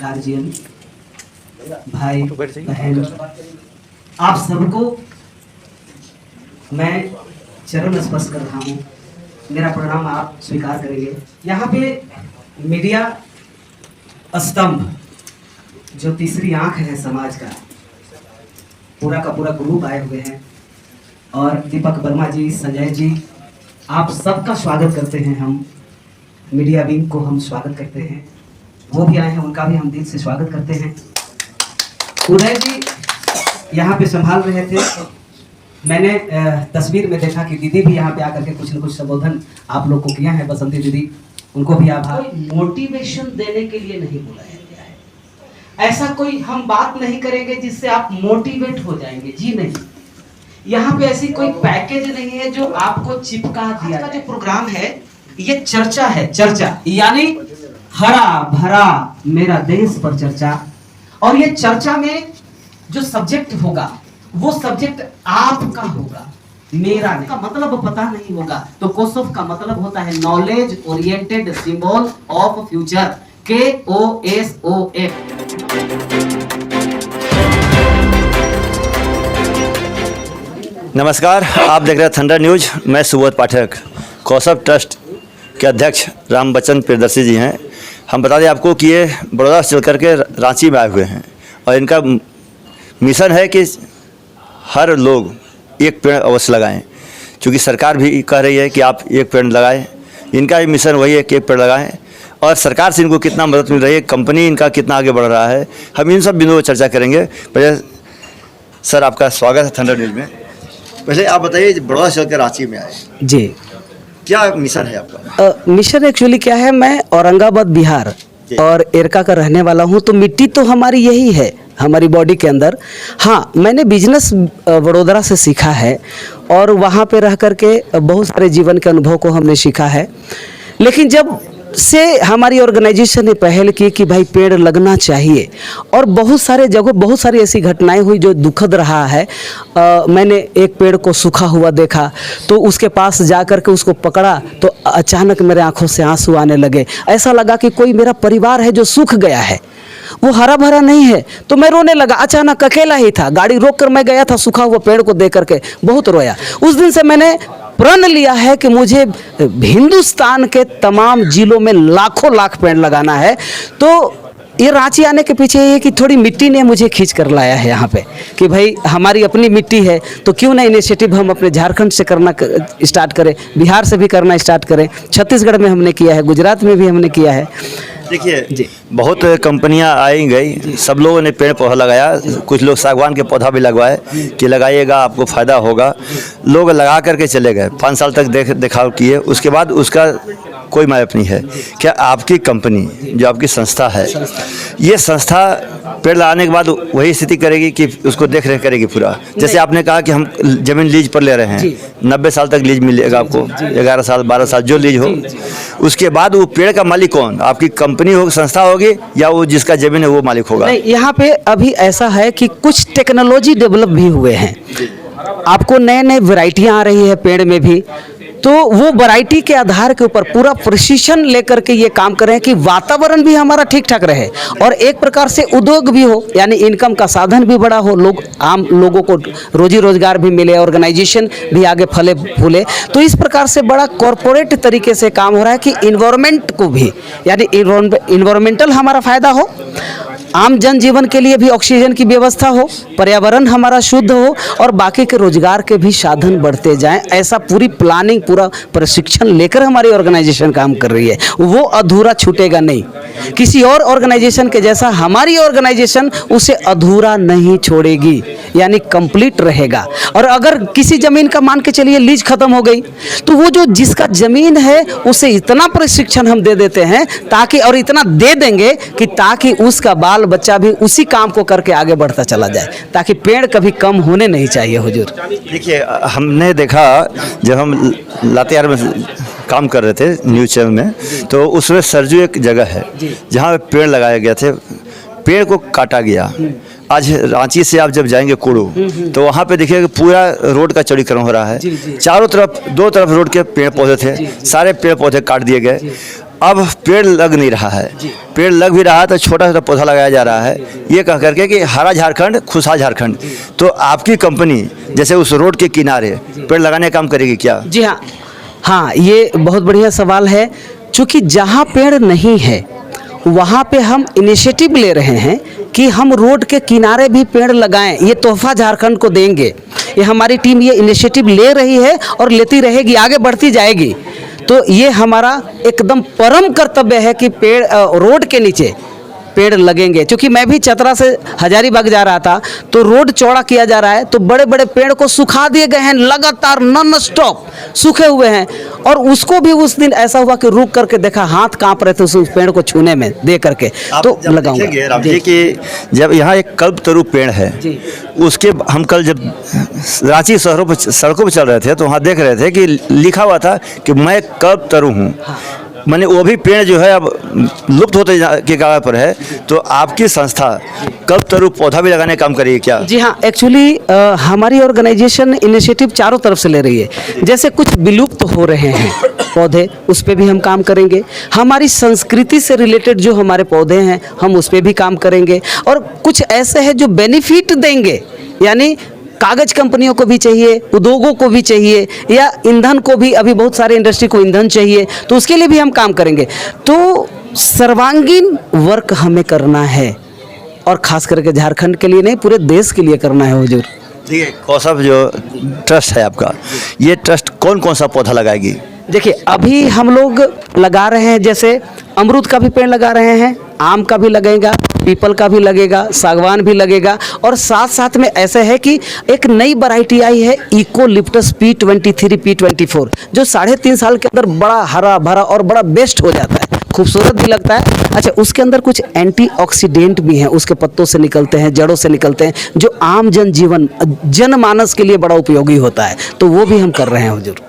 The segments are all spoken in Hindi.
गार्जियन, भाई बहन, आप सबको मैं चरण स्पर्श कर रहा हूँ। मेरा प्रणाम आप स्वीकार करेंगे। यहाँ पे मीडिया स्तंभ जो तीसरी आंख है समाज का, पूरा का पूरा ग्रुप आए हुए हैं और दीपक वर्मा जी, संजय जी, आप सबका स्वागत करते हैं। हम मीडिया विंग को हम स्वागत करते हैं। वो भी आए हैं, उनका भी हम दिल से स्वागत करते हैं। उदय जी यहाँ पे संभाल रहे थे। मैंने तस्वीर में देखा कि दीदी भी यहाँ पे आकर के कुछ न कुछ संबोधन आप लोग को किया है। बसंती दीदी, उनको भी आभार। मोटिवेशन देने के लिए नहीं बुलाया गया है। ऐसा कोई हम बात नहीं करेंगे जिससे आप मोटिवेट हो जाएंगे, जी नहीं। यहाँ पे ऐसी कोई पैकेज नहीं है जो आपको चिपका दिया। का जो प्रोग्राम है ये चर्चा है, चर्चा यानी हरा भरा मेरा देश पर चर्चा। और ये चर्चा में जो सब्जेक्ट होगा वो सब्जेक्ट आपका होगा, मेरा नहीं। का मतलब पता नहीं होगा तो कोसोफ का मतलब होता है knowledge oriented symbol of future, KOSOF। नमस्कार, आप देख रहे हैं थंडर न्यूज। मैं सुबोध पाठक, कोसोफ ट्रस्ट के अध्यक्ष राम बच्चन प्रियदर्शी जी हैं। हम बता दें आपको कि ये बड़ौदा से चल करके रांची में आए हुए हैं और इनका मिशन है कि हर लोग एक पेड़ अवश्य लगाएं, क्योंकि सरकार भी कह रही है कि आप एक पेड़ लगाएं। इनका भी मिशन वही है कि एक पेड़ लगाएं और सरकार से इनको कितना मदद मिल रही है, कंपनी इनका कितना आगे बढ़ रहा है, हम इन सब बिंदुओं पर चर्चा करेंगे। पहले सर आपका स्वागत है थंडर न्यूज में। पहले आप बताइए, बड़ौदा से चलकर रांची में आए जी, क्या मिशन है आपका? मिशन एक्चुअली क्या है, मैं औरंगाबाद बिहार और एरका का रहने वाला हूँ। तो मिट्टी तो हमारी यही है हमारी बॉडी के अंदर। हाँ, मैंने बिजनेस वडोदरा से सीखा है और वहाँ पे रह कर के बहुत सारे जीवन के अनुभव को हमने सीखा है। लेकिन जब से हमारी ऑर्गेनाइजेशन ने पहल की कि भाई पेड़ लगना चाहिए और बहुत सारे जगह बहुत सारी ऐसी घटनाएं हुई जो दुखद रहा है। मैंने एक पेड़ को सूखा हुआ देखा तो उसके पास जा कर के उसको पकड़ा तो अचानक मेरे आंखों से आंसू आने लगे। ऐसा लगा कि कोई मेरा परिवार है जो सूख गया है, वो हरा भरा नहीं है। तो मैं रोने लगा, अचानक अकेला ही था, गाड़ी रोक कर मैं गया था, सूखा हुआ पेड़ को देख करके बहुत रोया। उस दिन से मैंने प्रण लिया है कि मुझे हिंदुस्तान के तमाम जिलों में लाखों लाख पेड़ लगाना है। तो ये रांची आने के पीछे ये कि थोड़ी मिट्टी ने मुझे खींच कर लाया है यहाँ पे कि भाई हमारी अपनी मिट्टी है तो क्यों ना इनिशिएटिव हम अपने झारखंड से करना स्टार्ट करें, बिहार से भी करना स्टार्ट करें। छत्तीसगढ़ में हमने किया है, गुजरात में भी हमने किया है। देखिए, बहुत कंपनियां आई गई, सब लोगों ने पेड़ पौधा लगाया, कुछ लोग सागवान के पौधा भी लगवाए कि लगाइएगा आपको फ़ायदा होगा। लोग लगा करके चले गए, 5 साल तक दिखाव किए, उसके बाद उसका कोई मायने नहीं है। क्या आपकी कंपनी जो आपकी संस्था है, ये संस्था पेड़ लगाने के बाद वही स्थिति करेगी कि उसको देख रेख करेगी पूरा? जैसे आपने कहा कि हम ज़मीन लीज पर ले रहे हैं, 90 साल तक लीज मिलेगा आपको, 11 साल 12 साल जो लीज हो। उसके बाद वो पेड़ का मालिक कौन? आपकी कंपनी होगी, संस्था होगी, या वो जिसका ज़मीन है वो मालिक होगा? नहीं, यहाँ पे अभी ऐसा है कि कुछ टेक्नोलॉजी डेवलप भी हुए हैं। आपको नए नए वैरायटियाँ आ रही है पेड़ में भी, तो वो वैरायटी के आधार के ऊपर पूरा प्रशिक्षण लेकर के ये काम करें कि वातावरण भी हमारा ठीक ठाक रहे और एक प्रकार से उद्योग भी हो, यानी इनकम का साधन भी बड़ा हो, लोग आम लोगों को रोजी रोजगार भी मिले, ऑर्गेनाइजेशन भी आगे फले फूले। तो इस प्रकार से बड़ा कॉरपोरेट तरीके से काम हो रहा है कि इन्वायरमेंट को भी, यानी इन्वायरमेंटल हमारा फायदा हो, आम जनजीवन के लिए भी ऑक्सीजन की व्यवस्था हो, पर्यावरण हमारा शुद्ध हो और बाकी के रोजगार के भी साधन बढ़ते जाएं। ऐसा पूरी प्लानिंग, पूरा प्रशिक्षण लेकर हमारी ऑर्गेनाइजेशन काम कर रही है। वो अधूरा छूटेगा नहीं, किसी और ऑर्गेनाइजेशन के जैसा हमारी ऑर्गेनाइजेशन उसे अधूरा नहीं छोड़ेगी, यानी कंप्लीट रहेगा। और अगर किसी ज़मीन का मान के चलिए लीज खत्म हो गई तो वो जो जिसका ज़मीन है उसे इतना प्रशिक्षण हम दे देते हैं ताकि, और इतना दे देंगे कि ताकि उसका बाल बच्चा भी उसी काम को करके आगे बढ़ता चला जाए, ताकि पेड़ कभी कम होने नहीं चाहिए। हुजूर देखिए, हमने देखा जब हम लातेहार में काम कर रहे थे न्यूज़ चैनल में, तो उसमें सरजू एक जगह है जहाँ पेड़ लगाए गए थे, पेड़ को काटा गया। आज रांची से आप जब जाएंगे कुड़ू तो वहाँ पे देखिएगा पूरा रोड का चौड़ीकरण हो रहा है। चारों तरफ, दो तरफ रोड के पेड़ पौधे थे, सारे पेड़ पौधे काट दिए गए। अब पेड़ लग नहीं रहा है, पेड़ लग भी रहा है तो छोटा छोटा पौधा लगाया जा रहा है, ये कह करके कि हरा झारखंड खुशहाल झारखंड। तो आपकी कंपनी जैसे उस रोड के किनारे पेड़ लगाने का काम करेगी क्या? जी हाँ, हाँ, ये बहुत बढ़िया सवाल है। चूँकि जहाँ पेड़ नहीं है वहाँ पे हम इनिशिएटिव ले रहे हैं कि हम रोड के किनारे भी पेड़ लगाएं, ये तोहफा झारखंड को देंगे। ये हमारी टीम ये इनिशिएटिव ले रही है और लेती रहेगी, आगे बढ़ती जाएगी। तो ये हमारा एकदम परम कर्तव्य है कि पेड़ रोड के नीचे पेड़ लगेंगे। क्योंकि मैं भी चतरा से हजारीबाग जा रहा था तो रोड चौड़ा किया जा रहा है, तो बड़े बड़े पेड़ को सुखा दिए गए हैं, लगातार नॉन स्टॉप सूखे हुए हैं। और उसको भी उस दिन ऐसा हुआ कि रुक करके देखा, हाथ कांप रहे थे उस पेड़ को छूने में दे करके। तो लगाऊंगा राम जी कि जब यहाँ एक कल्पतरु पेड़ है, उसके हम कल जब रांची शहरों पर सड़कों पर चल रहे थे तो वहाँ देख रहे थे कि लिखा हुआ था कि मैं कल्पतरु हूँ। माने वो भी पेड़ जो है अब लुप्त होते के कगार पर है। तो आपकी संस्था कल्पतरु पौधा भी लगाने का काम करेगी क्या? जी हाँ, एक्चुअली हमारी ऑर्गेनाइजेशन इनिशिएटिव चारों तरफ से ले रही है। जैसे कुछ विलुप्त हो रहे हैं पौधे, उस पर भी हम काम करेंगे। हमारी संस्कृति से रिलेटेड जो हमारे पौधे हैं हम उस पर भी काम करेंगे। और कुछ ऐसे हैं जो बेनिफिट देंगे, यानी कागज कंपनियों को भी चाहिए, उद्योगों को भी चाहिए, या ईंधन को भी, अभी बहुत सारे इंडस्ट्री को ईंधन चाहिए, तो उसके लिए भी हम काम करेंगे। तो सर्वांगीण वर्क हमें करना है, और खास करके झारखंड के लिए नहीं, पूरे देश के लिए करना है हुजूर। देखिए कौशब जो ट्रस्ट है आपका, ये ट्रस्ट कौन कौन सा पौधा लगाएगी? देखिए अभी हम लोग लगा रहे हैं, जैसे अमरूद का भी पेड़ लगा रहे हैं, आम का भी लगेगा, पीपल का भी लगेगा, सागवान भी लगेगा। और साथ साथ में ऐसे है कि एक नई वैरायटी आई है इकोलिप्टस P23 P24, जो 3.5 साल के अंदर बड़ा हरा भरा और बड़ा बेस्ट हो जाता है, खूबसूरत भी लगता है। अच्छा, उसके अंदर कुछ एंटीऑक्सीडेंट भी हैं, उसके पत्तों से निकलते हैं, जड़ों से निकलते हैं, जो आम जनमानस के लिए बड़ा उपयोगी होता है। तो वो भी हम कर रहे हैं हुजूर।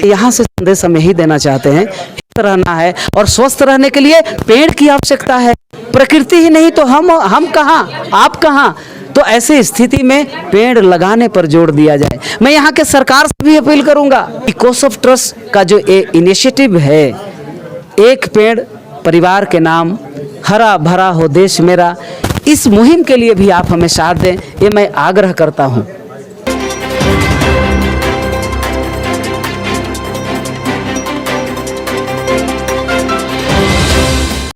यहाँ से संदेश हम यही देना चाहते हैं, स्वस्थ रहना है, और स्वस्थ रहने के लिए पेड़ की आवश्यकता है। प्रकृति ही नहीं तो हम कहाँ, आप कहाँ। तो ऐसे स्थिति में पेड़ लगाने पर जोर दिया जाए। मैं यहाँ के सरकार से भी अपील करूँगा, इकोसॉफ्ट ट्रस्ट का जो इनिशिएटिव है, एक पेड़ परिवार के नाम, हरा भरा हो देश मेरा, इस मुहिम के लिए भी आप हमें साथ दें, ये मैं आग्रह करता हूँ।